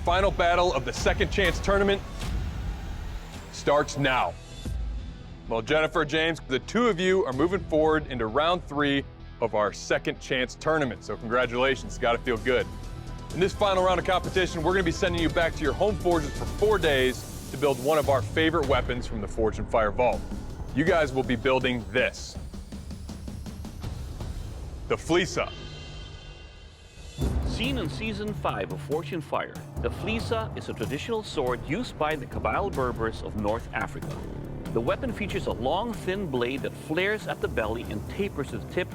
final battle of the Second Chance Tournament starts now. Well, Jennifer, James, the two of you are moving forward into round 3 of our Second Chance Tournament, so congratulations. It's got to feel good. In this final round of competition, we're going to be sending you back to your home forges for 4 days to build one of our favorite weapons from the Forge and Fire Vault. You guys will be building this, the Flyssa. Seen in Season 5 of Forge and Fire, the Flyssa is a traditional sword used by the Kabyle Berbers of North Africa. The weapon features a long, thin blade that flares at the belly and tapers to the tip,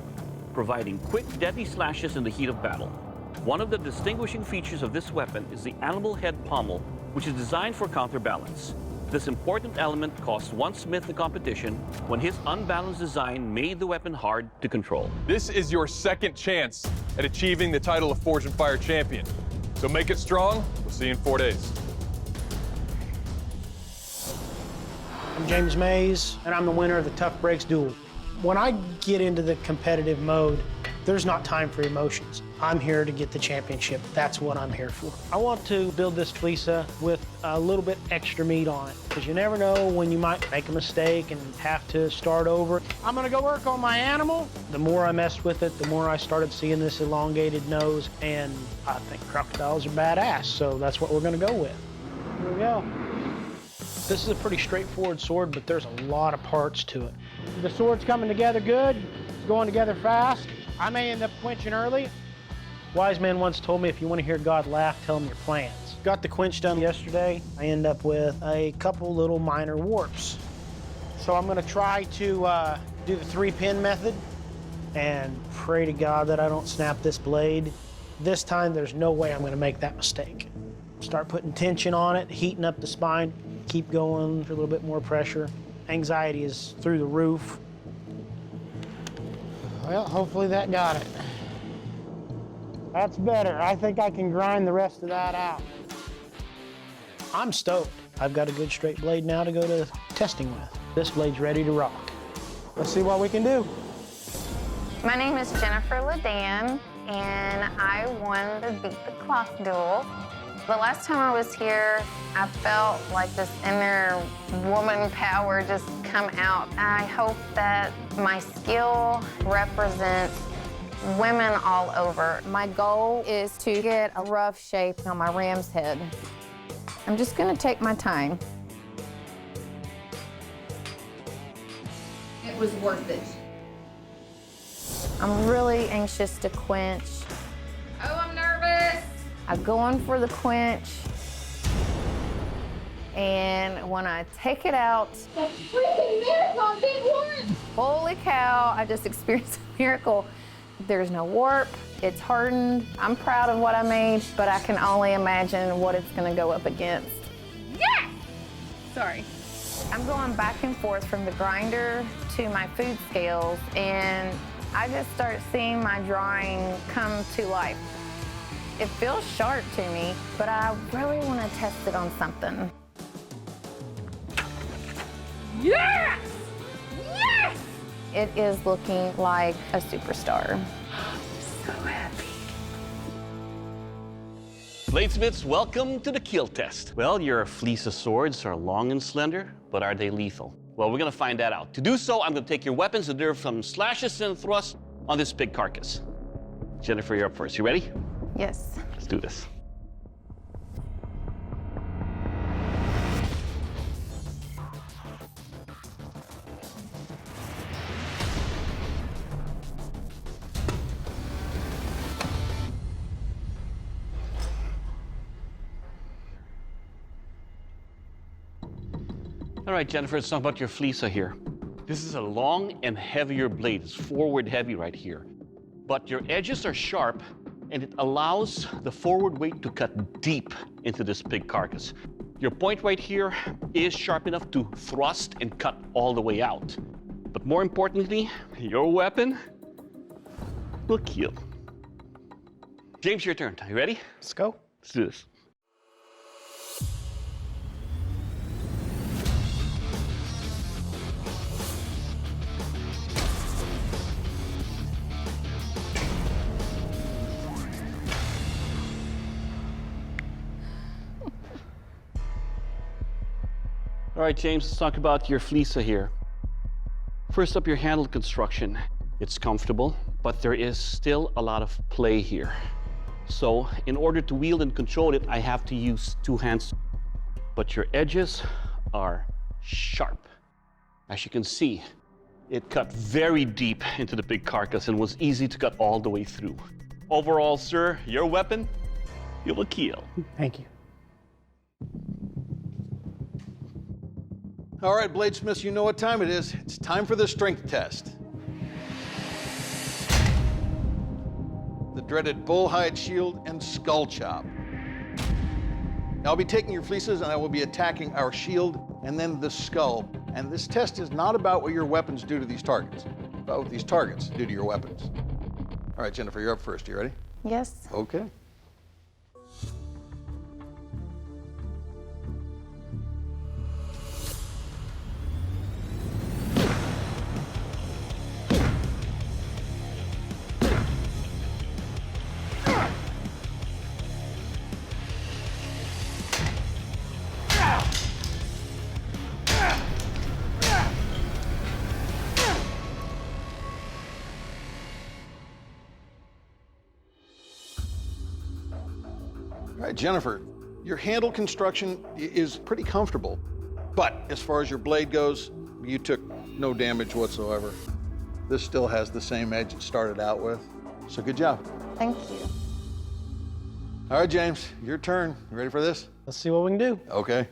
providing quick, deadly slashes in the heat of battle. One of the distinguishing features of this weapon is the animal head pommel, which is designed for counterbalance. This important element cost one smith the competition when his unbalanced design made the weapon hard to control. This is your second chance at achieving the title of Forge and Fire Champion. So make it strong. We'll see you in 4 days. I'm James Mays, and I'm the winner of the Tough Breaks Duel. When I get into the competitive mode, there's not time for emotions. I'm here to get the championship. That's what I'm here for. I want to build this Flyssa with a little bit extra meat on it, because you never know when you might make a mistake and have to start over. I'm gonna go work on my animal. The more I messed with it, the more I started seeing this elongated nose, and I think crocodiles are badass, so that's what we're gonna go with. Here we go. This is a pretty straightforward sword, but there's a lot of parts to it. The sword's coming together good. It's going together fast. I may end up quenching early. Wise man once told me, if you want to hear God laugh, tell him your plans. Got the quench done yesterday. I end up with a couple little minor warps. So I'm gonna try to do the 3-pin method and pray to God that I don't snap this blade. This time, there's no way I'm gonna make that mistake. Start putting tension on it, heating up the spine, keep going for a little bit more pressure. Anxiety is through the roof. Well, hopefully that got it. That's better. I think I can grind the rest of that out. I'm stoked. I've got a good straight blade now to go to testing with. This blade's ready to rock. Let's see what we can do. My name is Jennifer Ledan, and I won the Beat the Clock duel. The last time I was here, I felt like this inner woman power just come out. I hope that my skill represents women all over. My goal is to get a rough shape on my ram's head. I'm just gonna take my time. It was worth it. I'm really anxious to quench. Oh, I'm nervous. I'm going for the quench. And when I take it out, The freaking miracle did work. holy cow, I just experienced a miracle. There's no warp, it's hardened. I'm proud of what I made, but I can only imagine what it's gonna go up against. Yes! Sorry. I'm going back and forth from the grinder to my food scales, and I just start seeing my drawing come to life. It feels sharp to me, but I really want to test it on something. Yes! Yes! It is looking like a superstar. So happy. Bladesmiths, welcome to the kill test. Well, your Flyssa swords are long and slender, but are they lethal? Well, we're gonna find that out. To do so, I'm gonna take your weapons and do some slashes and thrusts on this pig carcass. Jennifer, you're up first. You ready? Yes. Let's do this. All right, Jennifer, let's talk about your Flyssa here. This is a long and heavier blade. It's forward heavy right here. But your edges are sharp, and it allows the forward weight to cut deep into this pig carcass. Your point right here is sharp enough to thrust and cut all the way out. But more importantly, your weapon will kill. James, your turn. You ready? Let's go. Let's do this. All right, James, let's talk about your Flyssa here. First up, your handle construction. It's comfortable, but there is still a lot of play here. So in order to wield and control it, I have to use two hands. But your edges are sharp. As you can see, it cut very deep into the big carcass and was easy to cut all the way through. Overall, sir, your weapon, you will kill. Thank you. All right, Bladesmiths, you know what time it is. It's time for the strength test. The dreaded bullhide shield and skull chop. I'll be taking your fleeces and I will be attacking our shield and then the skull. And this test is not about what your weapons do to these targets, it's about what these targets do to your weapons. All right, Jennifer, you're up first. You ready? Yes. Okay. All right, Jennifer, your handle construction is pretty comfortable, but as far as your blade goes, you took no damage whatsoever. This still has the same edge it started out with, so good job. Thank you. All right, James, your turn. You ready for this? Let's see what we can do. Okay.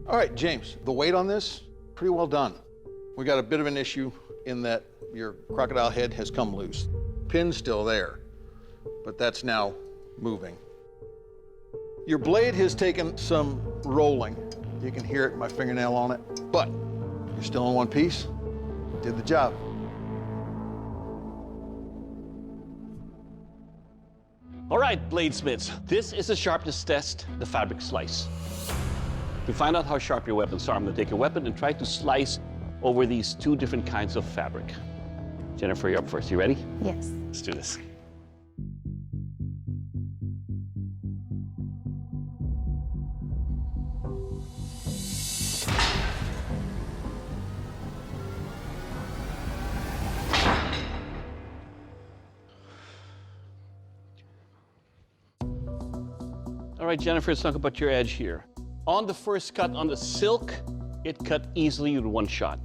All right, James, the weight on this, pretty well done. We got a bit of an issue in that your crocodile head has come loose. Pin's still there, but that's now moving. Your blade has taken some rolling. You can hear it in my fingernail on it, but you're still in one piece. Did the job. All right, Bladesmiths, this is the sharpness test, the fabric slice. To find out how sharp your weapons are, I'm going to take your weapon and try to slice over these two different kinds of fabric. Jennifer, you're up first. You ready? Yes. Let's do this. All right, Jennifer, let's talk about your edge here. On the first cut on the silk, it cut easily with one shot.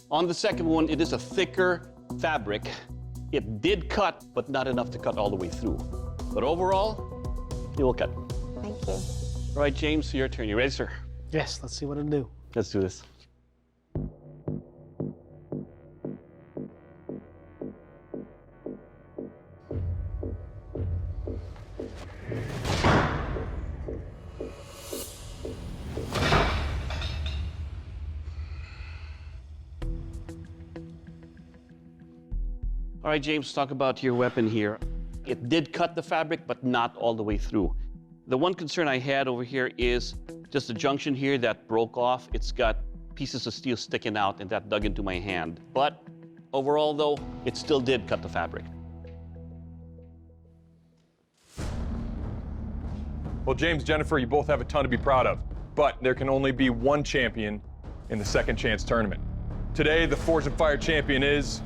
On the second one, it is a thicker fabric. It did cut, but not enough to cut all the way through. But overall, it will cut. Thank you. All right, James, your turn. You ready, sir? Yes, let's see what it'll do. Let's do this. All right, James, talk about your weapon here. It did cut the fabric, but not all the way through. The one concern I had over here is just the junction here that broke off. It's got pieces of steel sticking out, and that dug into my hand. But overall, though, it still did cut the fabric. Well, James, Jennifer, you both have a ton to be proud of, but there can only be one champion in the second chance tournament. Today, the Forged and Fire champion is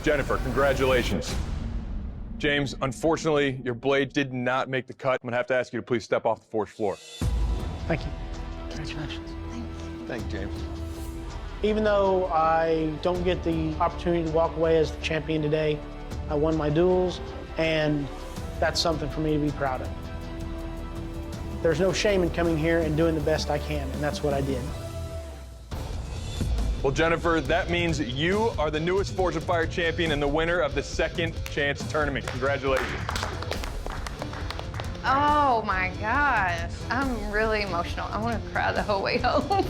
Jennifer. Congratulations. James, unfortunately, your blade did not make the cut. I'm gonna have to ask you to please step off the forged floor. Thank you. Congratulations. Thank you, James. Even though I don't get the opportunity to walk away as the champion today, I won my duels, and that's something for me to be proud of. There's no shame in coming here and doing the best I can, and that's what I did. Well, Jennifer, that means you are the newest Forged and Fire champion and the winner of the second chance tournament. Congratulations. Oh my gosh, I'm really emotional. I want to cry the whole way home.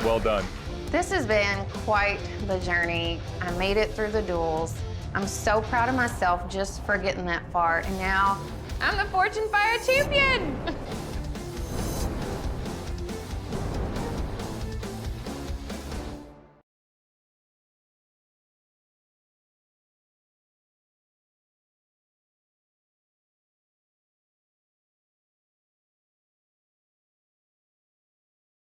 Well done. This has been quite the journey. I made it through the duels. I'm so proud of myself just for getting that far, and now I'm the Fortune Fire champion.